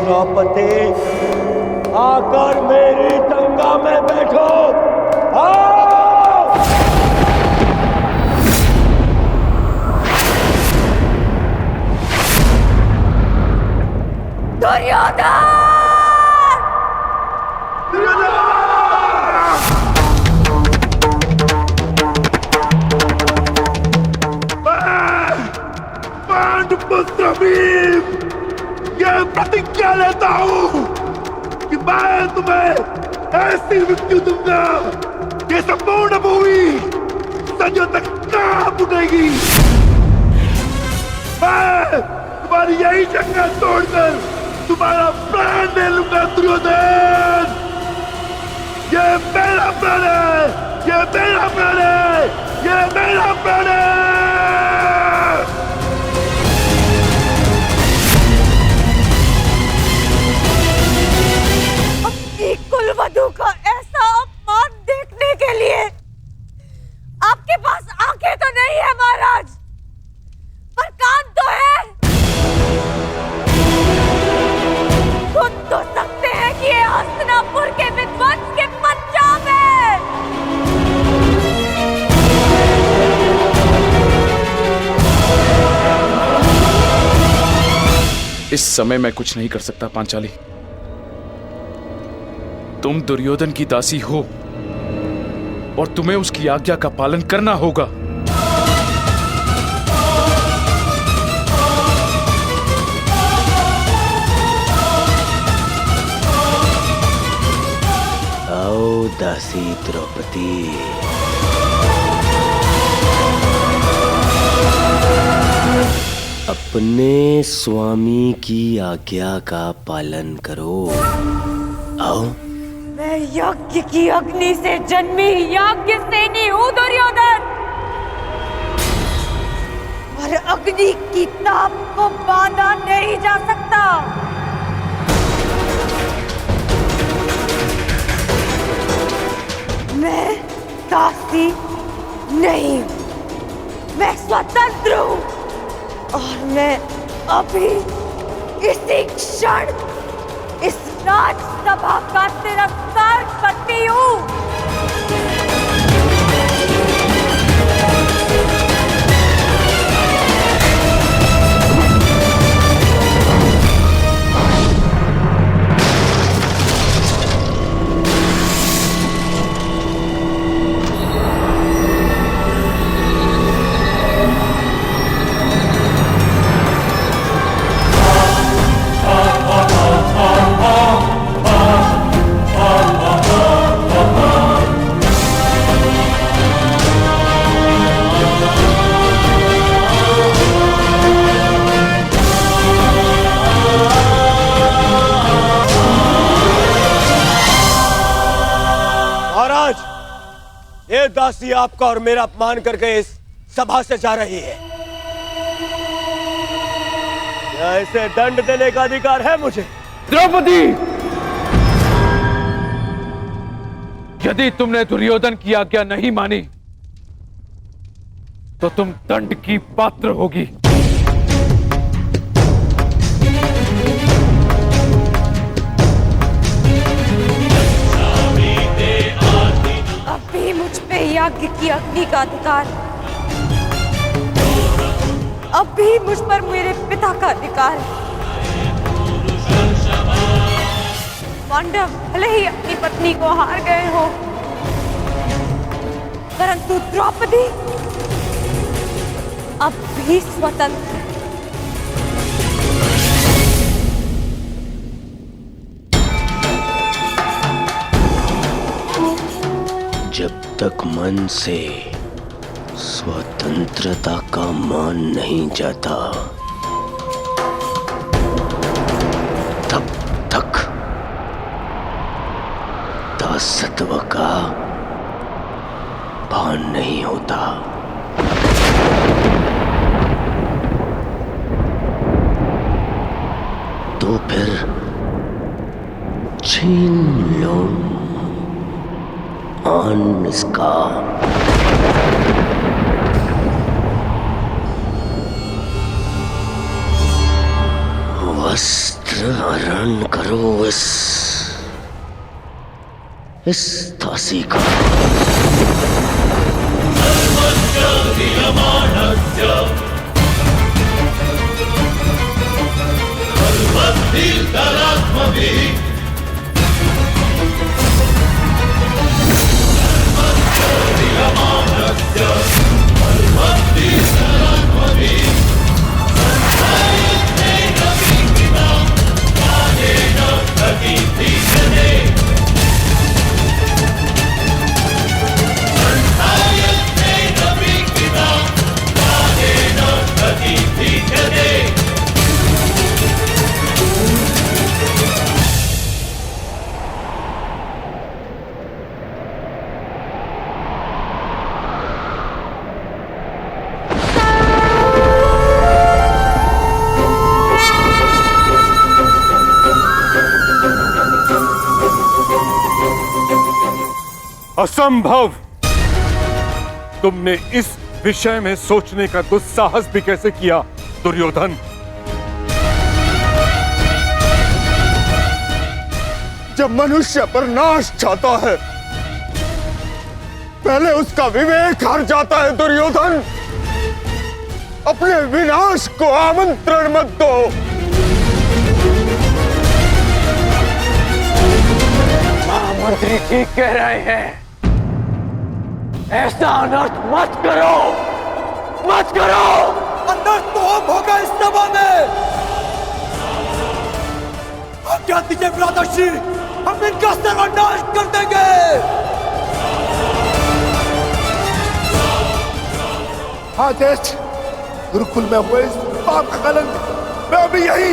द्रौपदी, आकर मेरी गंगा में बैठो। आओ! दुर्योधन! पांडुपुत्र भीम, ये प्रतिज्ञा लेता हूं कि मैं तुम्हें ऐसी मृत्यु दूंगा कि संपूर्ण भूमि सदियों तक कांप उठेगी। मैं तुम्हारी यही शंका तोड़कर तुम्हारा प्राण ले लूंगा दुर्योधन। ये मेरा प्राण है, ये मेरा प्राण है, ये मेरा प्राण है। कुलवधू का ऐसा अपमान देखने के लिए आपके पास आंखें तो नहीं है महाराज, पर कान तो है। सुन तो सकते हैं कि ये हस्तिनापुर के विध्वंस के पंजाब है। इस समय मैं कुछ नहीं कर सकता पांचाली। तुम दुर्योधन की दासी हो और तुम्हें उसकी आज्ञा का पालन करना होगा। आओ दासी द्रौपदी, अपने स्वामी की आज्ञा का पालन करो। आओ। मैं यज्ञ की अग्नि से जन्मी यज्ञ सेनी हूं दुर्योधन, और अग्नि की ताप को बांधा नहीं जा सकता। मैं दासी नहीं हूं, मैं स्वतंत्र हूं, और मैं अभी इसी क्षण इस राजसभा का तिरस्कार करती हूं। ये दासी आपका और मेरा अपमान करके इस सभा से जा रही है। क्या इसे दंड देने का अधिकार है मुझे? द्रौपदी, यदि तुमने दुर्योधन की आज्ञा नहीं मानी तो तुम दंड की पात्र होगी। अभी मुझ पे यज्ञ की अग्नि का अधिकार, अभी मुझ पर मेरे पिता का अधिकार। पांडव भले ही अपनी पत्नी को हार गए हो, परंतु द्रौपदी अब भी स्वतंत्र है। जब तक मन से स्वतंत्रता का मान नहीं जाता, तब तक दासत्व का भान नहीं होता। तो फिर छीन लो आन इसका। वस्त्र हरण करो इस दासी का। असंभव! तुमने इस विषय में सोचने का दुस्साहस भी कैसे किया दुर्योधन? जब मनुष्य पर नाश चाहता है पहले उसका विवेक हार जाता है दुर्योधन। अपने विनाश को आमंत्रण मत दो। महामंत्री ठीक कह रहे हैं, ऐसा अनर्थ मत करो, मत करो। अनर्थ तो अब होगा इस सभा में। आज्ञा दीजिए भ्राताश्री, हम इनका सर्वनाश कर देंगे। हाँ ज्येष्ठ, गुरुकुल में हुए इस पाप का कलंक मैं अभी यही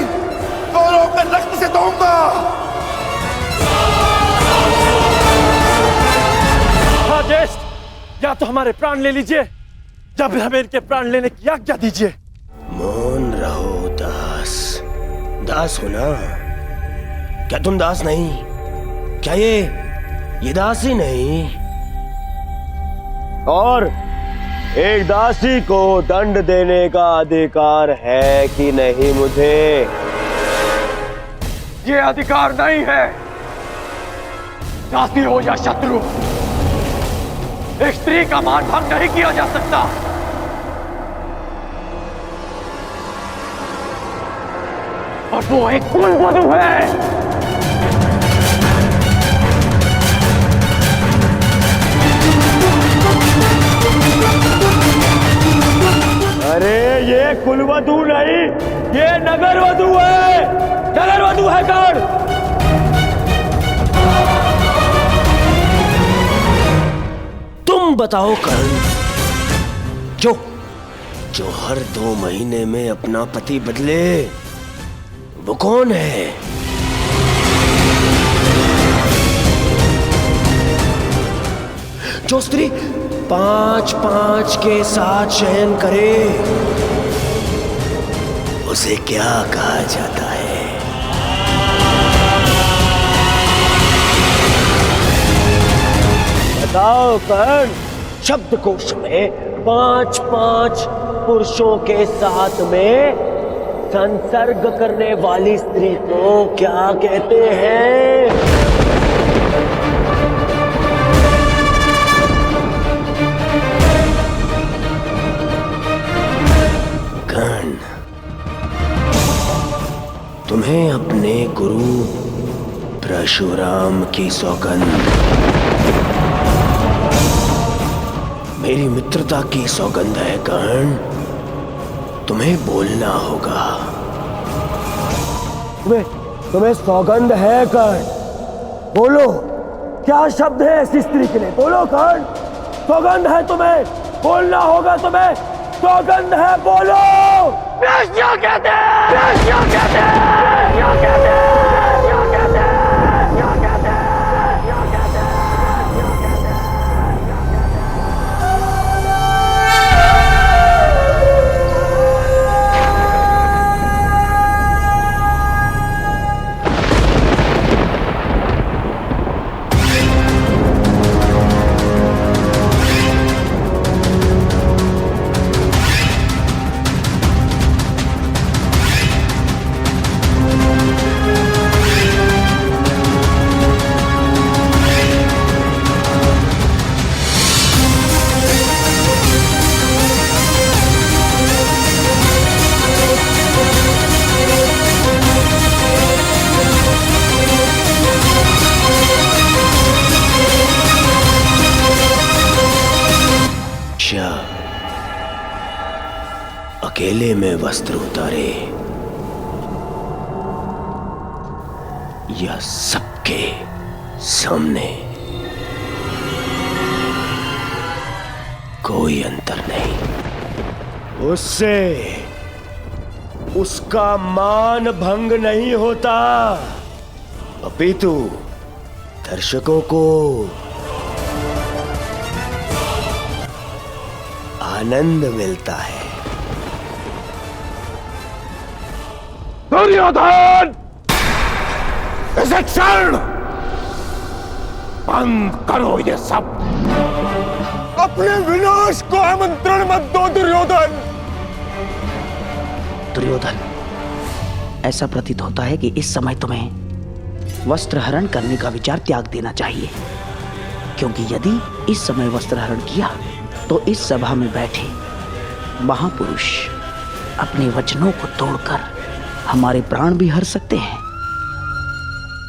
कौरवों के रक्त से धोऊंगा। हाँ ज्येष्ठ, या तो हमारे प्राण ले लीजिए या फिर हमें इनके प्राण लेने की आज्ञा दीजिए। मौन रहो दास। दास हो ना? क्या तुम दास नहीं? क्या ये दास ही नहीं? और एक दासी को दंड देने का अधिकार है कि नहीं मुझे? ये अधिकार नहीं है। दासी हो या शत्रु, एक स्त्री का मान भंग नहीं किया जा सकता। और वो एक कुलवधू है। अरे ये कुलवधू नहीं, ये नगरवधू है। नगरवधू है कौन? तुम बताओ कर्ण, जो हर 2 महीने में अपना पति बदले, वो कौन है? जो स्त्री 5-5 के साथ शयन करे, उसे क्या कहा जाता है? बताओ कर्ण। शब्दकोश में 5-5 पुरुषों के साथ में संसर्ग करने वाली स्त्री को क्या कहते हैं? कर्ण, तुम्हें अपने गुरु परशुराम की सौगंध, मेरी मित्रता की सौगंध है कर्ण। तुम्हें बोलना होगा। तुम्हें सौगंध है कर्ण? बोलो, क्या शब्द है ऐसी स्त्री के लिए? बोलो कर्ण, सौगंध है तुम्हें, बोलना होगा तुम्हें। सौगंध है, बोलो। क्या कहते हैं? क्या कहते हैं? क्या कहते हैं? अकेले में वस्त्र उतारे या सबके सामने, कोई अंतर नहीं। उससे उसका मान भंग नहीं होता, अपितु दर्शकों को आनंद मिलता है। दुर्योधन, इसे क्षण बंद करो ये सब। अपने विनाश को आमंत्रण मत दो दुर्योधन। दुर्योधन, ऐसा प्रतीत होता है कि इस समय तुम्हें वस्त्र हरण करने का विचार त्याग देना चाहिए, क्योंकि यदि इस समय वस्त्र हरण किया तो इस सभा में बैठे महापुरुष अपने वचनों को तोड़कर हमारे प्राण भी हर सकते हैं।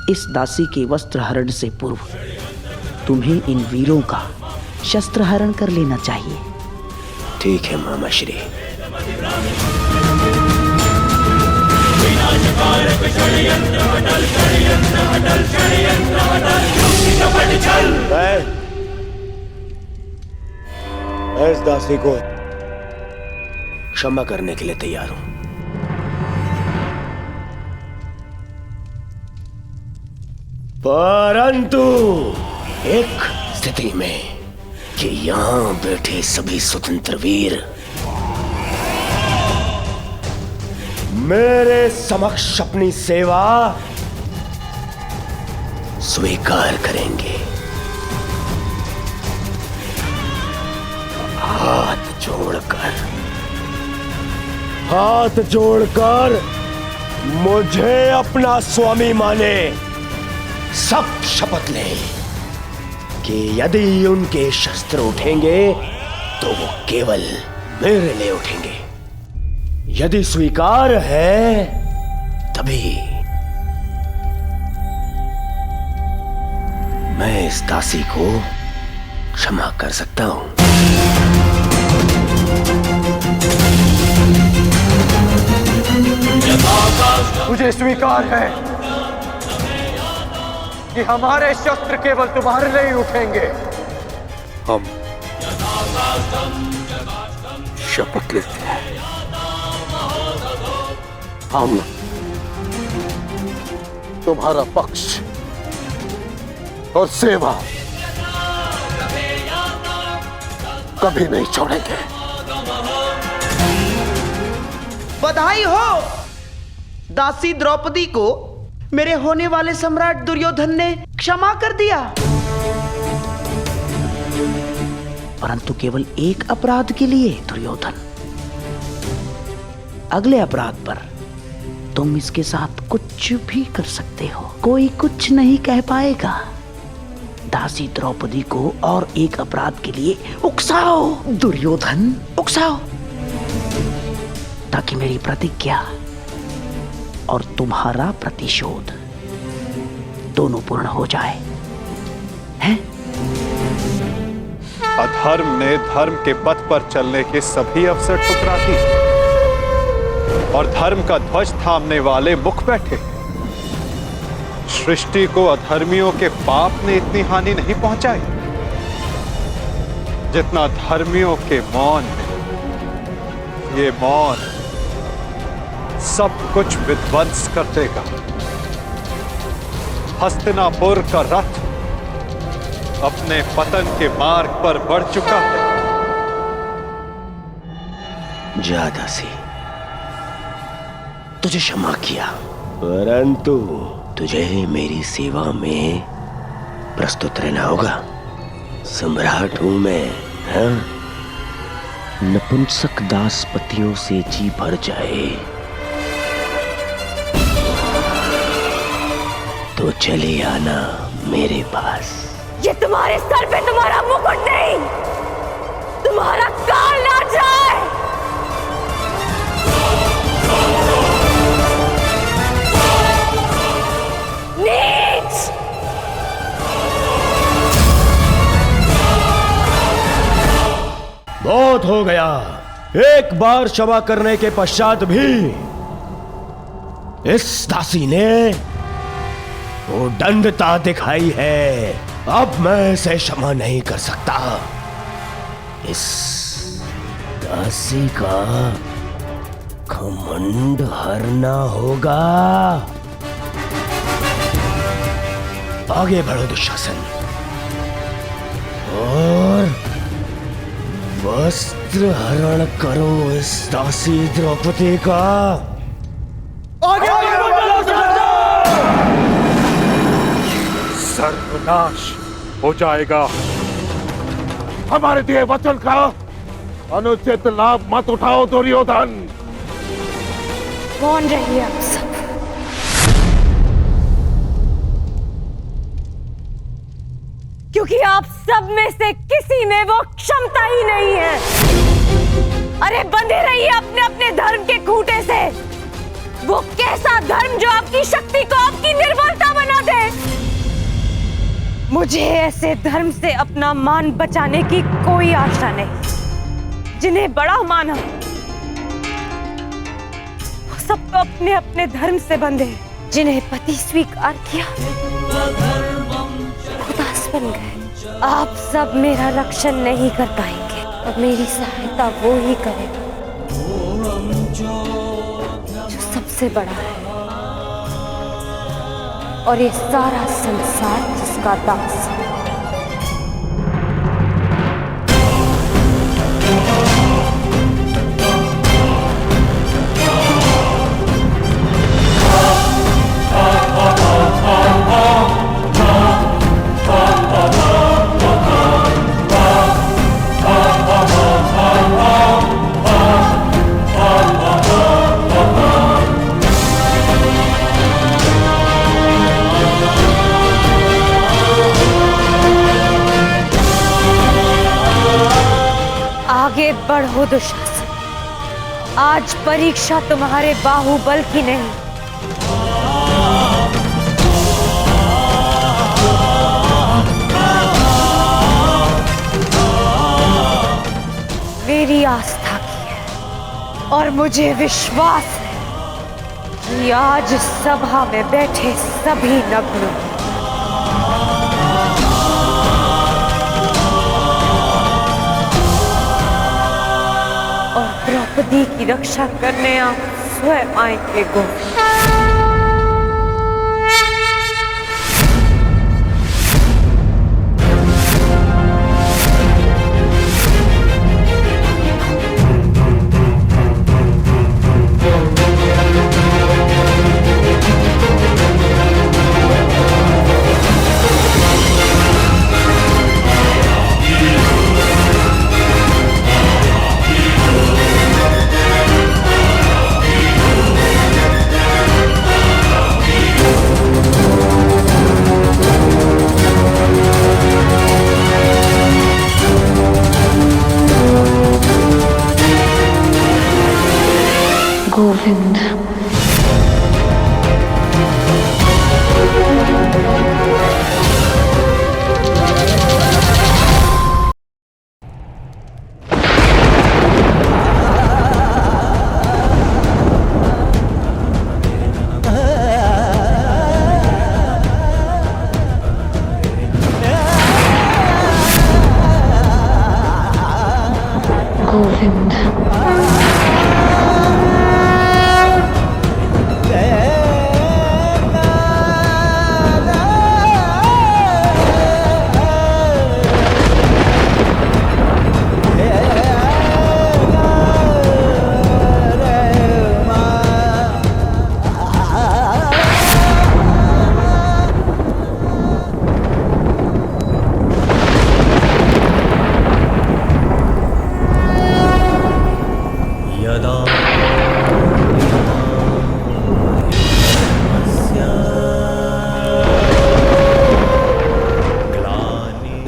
इस दासी के वस्त्र हरण से पूर्व तुम्हें इन वीरों का शस्त्र हरण कर लेना चाहिए। ठीक है मामा श्री। मैं इस दासी को क्षमा करने के लिए तैयार हूं, परंतु एक स्थिति में कि यहां बैठे सभी स्वतंत्र वीर मेरे समक्ष अपनी सेवा स्वीकार करेंगे। हाथ जोड़कर मुझे अपना स्वामी माने, सख्त शपथ लें कि यदि उनके शस्त्र उठेंगे तो वो केवल मेरे लिए उठेंगे। यदि स्वीकार है तभी मैं इस दासी को क्षमा कर सकता हूं। मुझे स्वीकार है कि हमारे शस्त्र केवल तुम्हारे लिए ही उठेंगे। हम शपथ लेते हैं, हम तुम्हारा पक्ष और सेवा कभी नहीं छोड़ेंगे। बधाई हो! दासी द्रौपदी को मेरे होने वाले सम्राट दुर्योधन ने क्षमा कर दिया, परंतु केवल एक अपराध के लिए। दुर्योधन, अगले अपराध पर तुम इसके साथ कुछ भी कर सकते हो, कोई कुछ नहीं कह पाएगा। दासी द्रौपदी को और एक अपराध के लिए उकसाओ दुर्योधन, उकसाओ, ताकि मेरी प्रतिज्ञा और तुम्हारा प्रतिशोध दोनों पूर्ण हो जाए, हैं? अधर्म ने धर्म के पथ पर चलने के सभी अवसर ठुकरा दिए और धर्म का ध्वज थामने वाले मुख बैठे। सृष्टि को अधर्मियों के पाप ने इतनी हानि नहीं पहुंचाई जितना धर्मियों के मौन ने। ये मौन सब कुछ विध्वंस कर देगा। हस्तिनापुर का रथ अपने पतन के मार्ग पर बढ़ चुका है। जा दासी, तुझे क्षमा किया, परंतु तुझे मेरी सेवा में प्रस्तुत रहना होगा। सम्राट हूं मैं, हाँ? नपुंसक दासपतियों से जी भर जाए तो चले आना मेरे पास। ये तुम्हारे सर पे तुम्हारा मुकुट नहीं, तुम्हारा काल नाच रहा है। नीच! बहुत हो गया, एक बार क्षमा करने के पश्चात भी इस दासी ने वो दंडता दिखाई है। अब मैं इसे क्षमा नहीं कर सकता। इस दासी का घमंड हरना होगा। आगे बढ़ो दुशासन और वस्त्र हरण करो इस दासी द्रौपदी का। सर्वनाश हो जाएगा। हमारे दिए वचन का अनुचित लाभ मत उठाओ दुर्योधन। कौन रहिए आप सब? क्योंकि आप सब में से किसी में वो क्षमता ही नहीं है। अरे बंधे रहिए अपने अपने धर्म के खूंटे से। वो कैसा धर्म जो आपकी शक्ति को आपकी निर्बलता बना दे। मुझे ऐसे धर्म से अपना मान बचाने की कोई आशा नहीं। जिन्हें बड़ा माना वो सब तो अपने अपने धर्म से बंधे। जिन्हें पति स्वीकार किया उदास बन गए। आप सब मेरा रक्षण नहीं कर पाएंगे। अब मेरी सहायता वो ही करेगा जो सबसे बड़ा है और ये सारा संसार जिसका दास है। आगे बढ़ो दुशासन। आज परीक्षा तुम्हारे बाहुबल की नहीं, मेरी आस्था की है। और मुझे विश्वास है कि आज सभा में बैठे सभी नग्न और द्रौपदी की रक्षा करने आप स्वयं आएंगे गोविंद। गोविंद गोविंद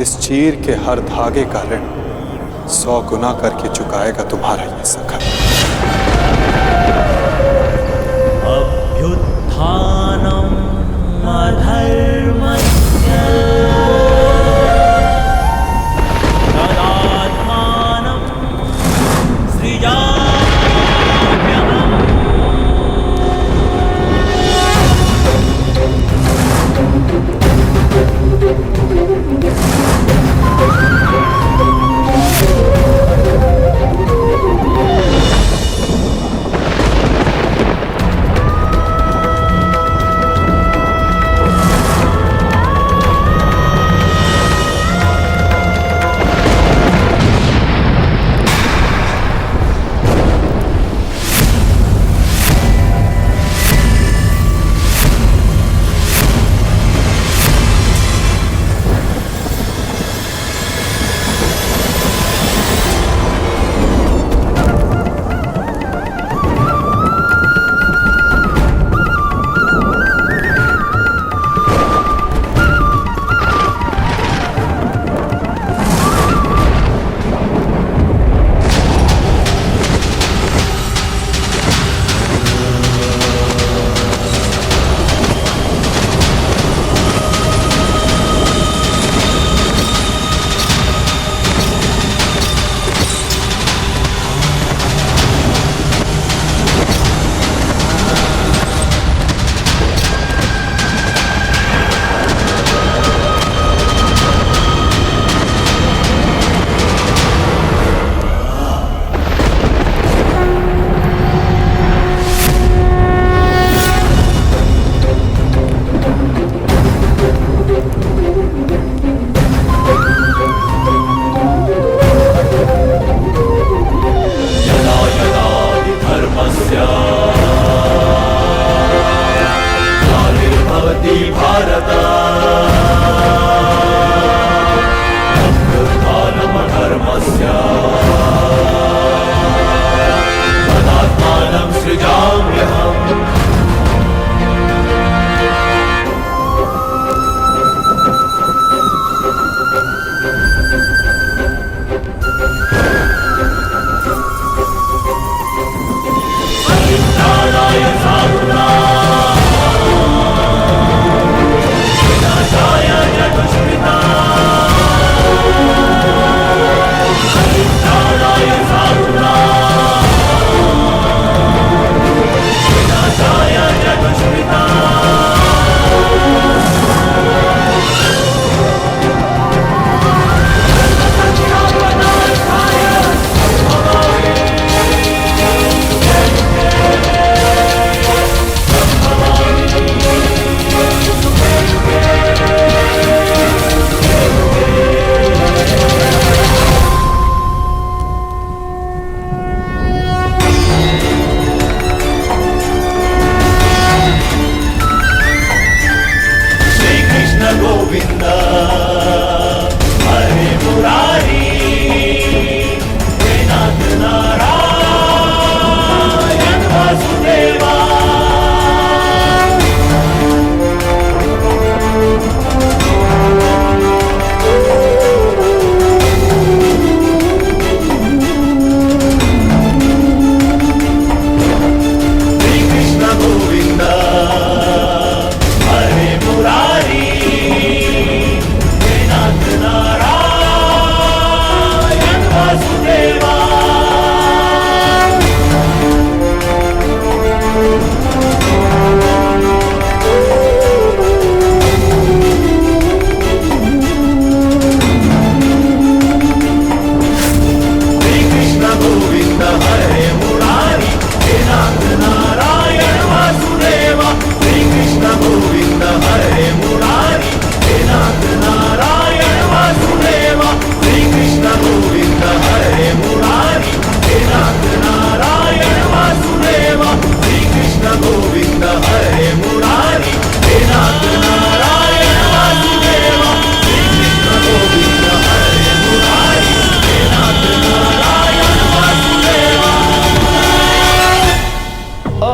इस चीर के हर धागे का ऋण 100 गुना करके चुकाएगा तुम्हारा ये सखा। अभ्युत्थानम् अधर्मस्य तदात्मानं सृजा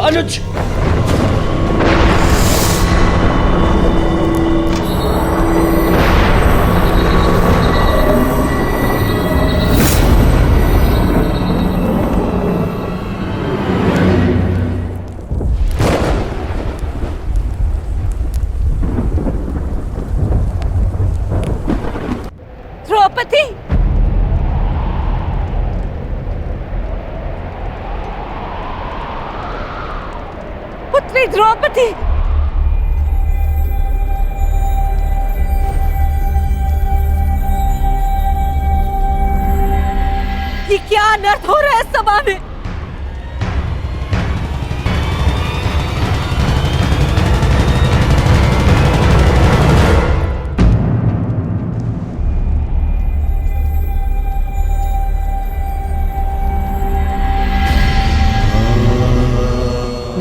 अनुज, द्रौपदी, पुत्री द्रौपदी, ये क्या अनर्थ हो रहा है सभा में?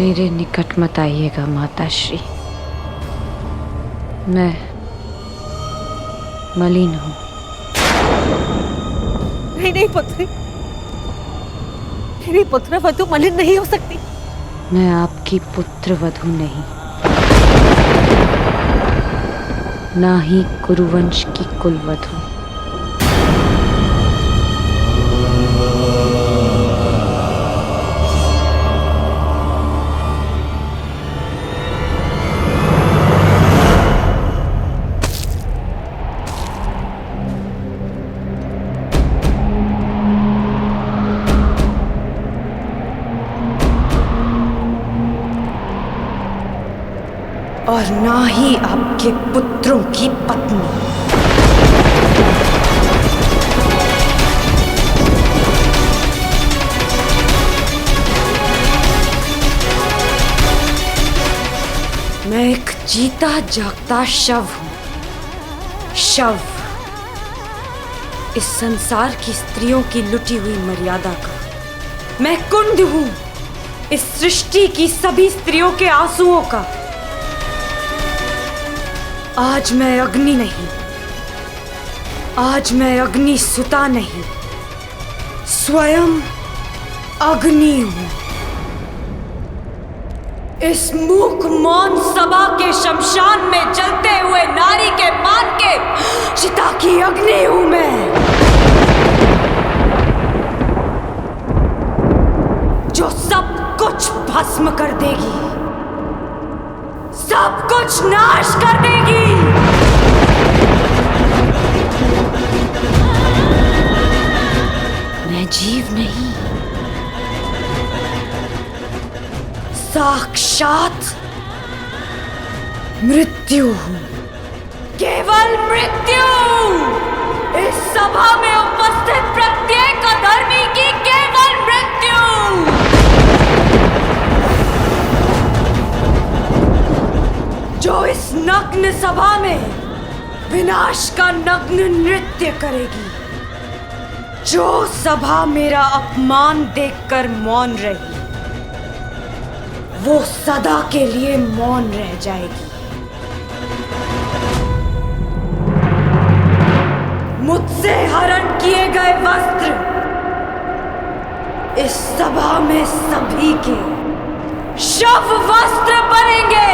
मेरे निकट मत आइएगा माताश्री, मैं मलिन हूँ। नहीं नहीं पुत्री, मेरी पुत्र वधु मलिन नहीं हो सकती। मैं आपकी पुत्र वधु नहीं, ना ही कुरुवंश की कुलवधु। और ना ही आपके पुत्रों की पत्नी। मैं एक जीता जागता शव हूं, शव। इस संसार की स्त्रियों की लुटी हुई मर्यादा का मैं कुंड हूं, इस सृष्टि की सभी स्त्रियों के आंसुओं का। आज मैं अग्नि नहीं, आज मैं अग्नि सुता नहीं, स्वयं अग्नि हूं। इस मूक मौन सभा के शमशान में जलते हुए नारी के मान के चिता की अग्नि हूं मैं, जो सब कुछ भस्म कर देगी, सब कुछ नाश कर देगी। मैं जीव नहीं, साक्षात मृत्यु हूं, केवल मृत्यु। इस सभा में उपस्थित प्रत्येक अधर्मी की केवल मृत्यु। जो इस नग्न सभा में विनाश का नग्न नृत्य करेगी, जो सभा मेरा अपमान देखकर मौन रही, वो सदा के लिए मौन रह जाएगी। हुए वस्त्र इस सभा में सभी के शव वस्त्र बनेंगे।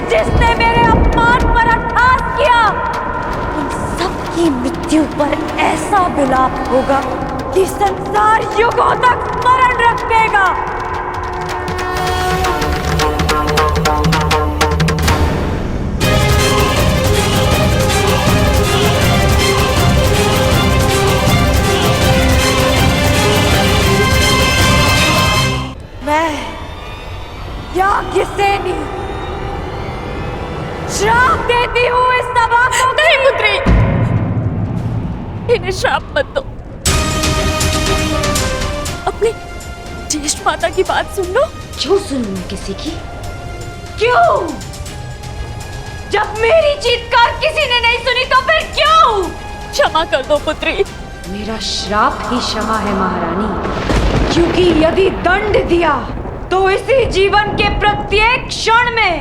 जिसने मेरे अपमान पर अट्टहास किया, उन सबकी मृत्यु पर ऐसा विलाप होगा कि संसार युगों तक स्मरण रखेगा। मैं याज्ञसेनी श्राप देती हूँ इस सभा को। नहीं पुत्री, इन्हें श्राप मत दो। अपनी ज्येष्ठ माता की बात सुन लो। क्यों सुनूं मैं किसी की? क्यों? जब मेरी चीत्कार किसी ने नहीं सुनी तो फिर क्यों? क्षमा कर दो पुत्री। मेरा श्राप ही क्षमा है महारानी, क्योंकि यदि दंड दिया तो इसी जीवन के प्रत्येक क्षण में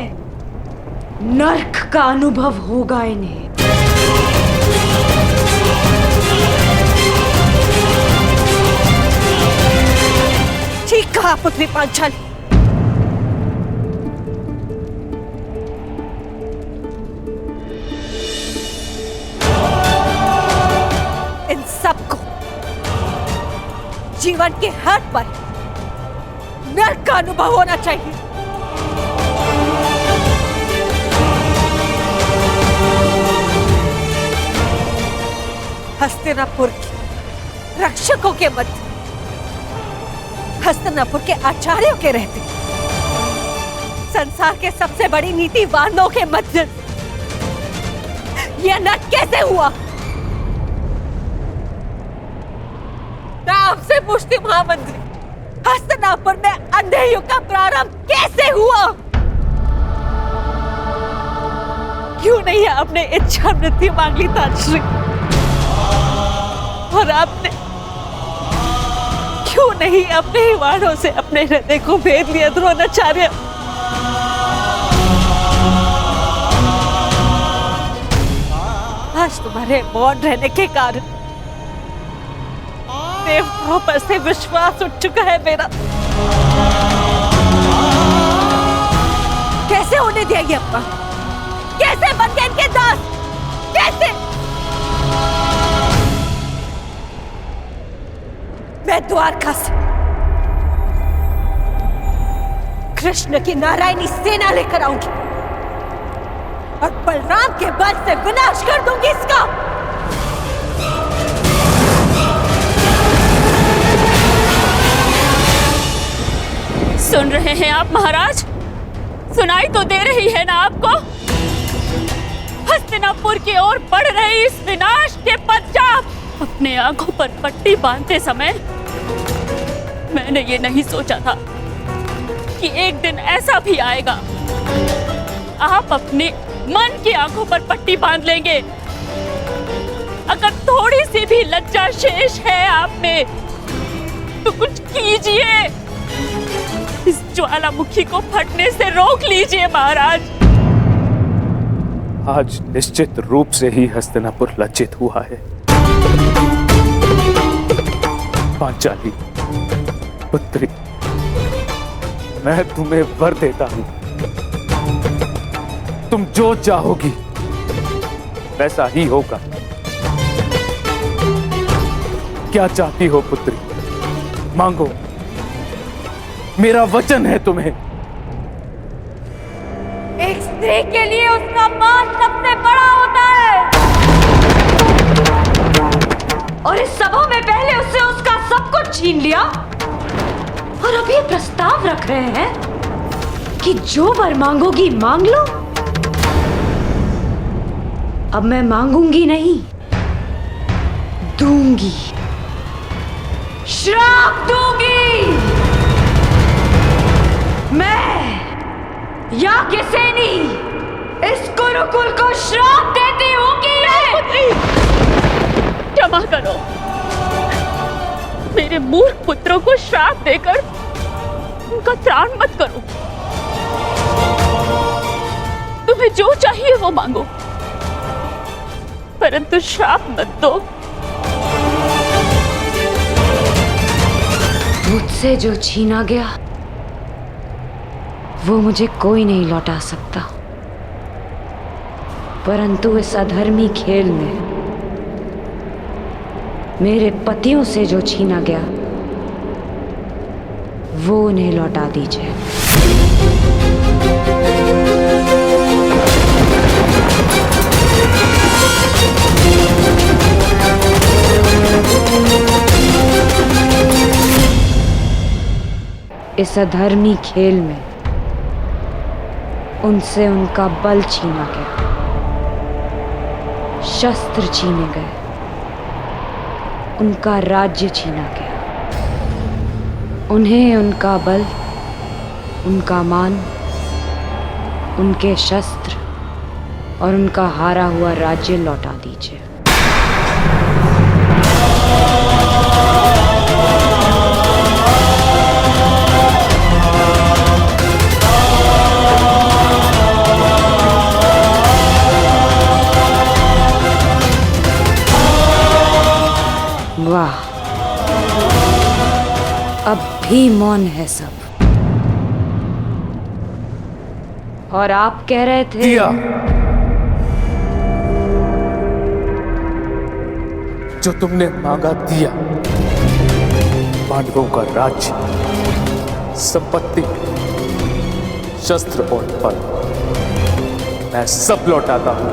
नर्क का अनुभव होगा इन्हें। ठीक कहा पुत्री पांचाली। इन सबको जीवन के हर पल नर्क का अनुभव होना चाहिए। हस्तिनापुर के रक्षकों के मध्य, हस्तिनापुर के आचार्यों के रहते, संसार के सबसे बड़ी नीतिवानों के मध्य यह नर्क कैसे हुआ? मैं आपसे पूछती महामंत्री, हस्तिनापुर में अंधे युग का प्रारंभ कैसे हुआ? क्यों नहीं आपने इच्छा मृत्यु मांग ली ताश्री? और आपने क्यों नहीं अपने ही वाणों से अपने हृदय को भेद लिया द्रोणाचार्य? आज तुम्हारे मौन रहने के कारण देवताओं पर से विश्वास उठ चुका है मेरा। कैसे होने दिया ये अपना? कैसे बन गए इनके दास? कैसे? मैं द्वारका से कृष्ण की नारायणी सेना लेकर आऊंगी और बलराम के बल से विनाश कर दूंगी इसका। सुन रहे हैं आप महाराज? सुनाई तो दे रही है ना आपको? हस्तिनापुर की ओर बढ़ रहे इस विनाश के पश्चात अपने आंखों पर पट्टी बांधते समय मैंने ये नहीं सोचा था कि एक दिन ऐसा भी आएगा, आप अपने मन की आंखों पर पट्टी बांध लेंगे। अगर थोड़ी सी भी लज्जा शेष है आप में तो कुछ कीजिए, इस ज्वालामुखी को फटने से रोक लीजिए महाराज। आज निश्चित रूप से ही हस्तिनापुर लज्जित हुआ है। पांचाली पुत्री, मैं तुम्हें वर देता हूं, तुम जो चाहोगी वैसा ही होगा। क्या चाहती हो पुत्री? मांगो, मेरा वचन है तुम्हें। एक स्त्री के लिए उसका मान सबसे बड़ा होता है, और इस सभा में पहले उससे उसका सब कुछ छीन लिया और अभी प्रस्ताव रख रहे हैं कि जो वर मांगोगी मांग लो। अब मैं मांगूंगी नहीं, दूंगी, श्राप दूंगी। मैं याज्ञसेनी इस कुरुकुल को श्राप देती हूँ कि क्षमा करो, मेरे मूर्ख पुत्रों को श्राप देकर उनका त्राण मत करो। तुम्हें जो चाहिए वो मांगो, परंतु श्राप मत दो। मुझसे जो छीना गया वो मुझे कोई नहीं लौटा सकता, परंतु इस अधर्मी खेल में मेरे पतियों से जो छीना गया वो उन्हें लौटा दीजिए। इस अधर्मी खेल में उनसे उनका बल छीना गया, शस्त्र छीने गए, उनका राज्य छीना गया। उन्हें उनका बल, उनका मान, उनके शस्त्र और उनका हारा हुआ राज्य लौटा दीजिए। वाह, अब भी मौन है सब। और आप कह रहे थे दिया। जो तुमने मांगा दिया, पांडवों का राज्य, संपत्ति, शस्त्र और बल, मैं सब लौटाता हूं।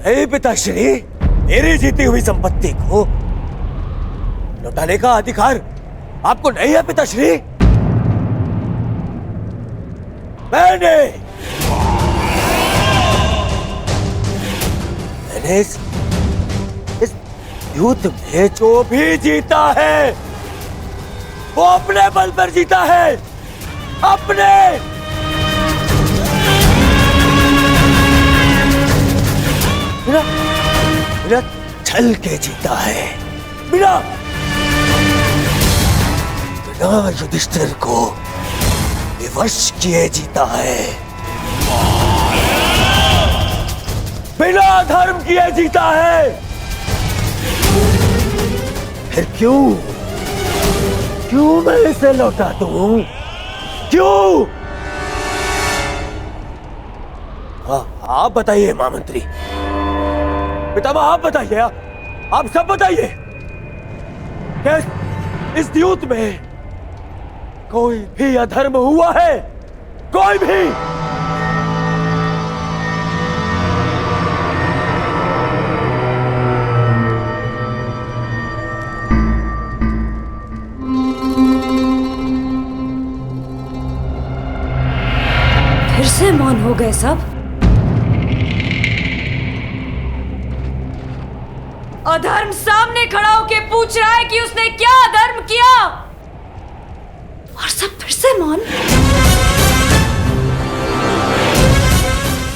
हे पिताश्री, मेरी जीती हुई संपत्ति को लौटाने का अधिकार आपको नहीं है पिताश्री। मैंने इस युद्ध में जो भी जीता है वो अपने बल पर जीता है, अपने। बिना छल के जीता है, बिना युधिष्ठिर को विवश किए जीता है, बिना धर्म किए जीता है। फिर क्यों मैं इसे लौटा दूं? क्यों? आप बताइए महामंत्री, पितामह आप बताइए, आप सब बताइए, क्या इस युद्ध में कोई भी अधर्म हुआ है? कोई भी? फिर से मौन हो गए सब। अधर्म सामने खड़ा होके पूछ रहा है कि उसने क्या अधर्म किया, और सब फिर से मौन।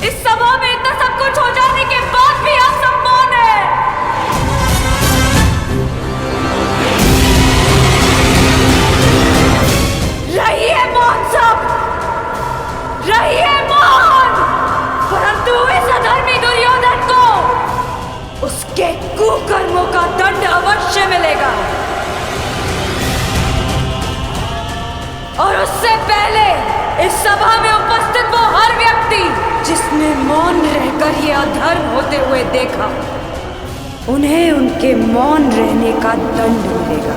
इस सभा में इतना सब कुछ हो जाने के बाद भी आप सब मौन हैं। रहिए मौन सब, रहिए मौन, परंतु इस अधर्मी दुर्योधन को उसके कुकर्मों का दंड अवश्य मिलेगा। और उससे पहले इस सभा में उपस्थित वो हर व्यक्ति जिसने मौन रहकर ये अधर्म होते हुए देखा, उन्हें उनके मौन रहने का दंड मिलेगा।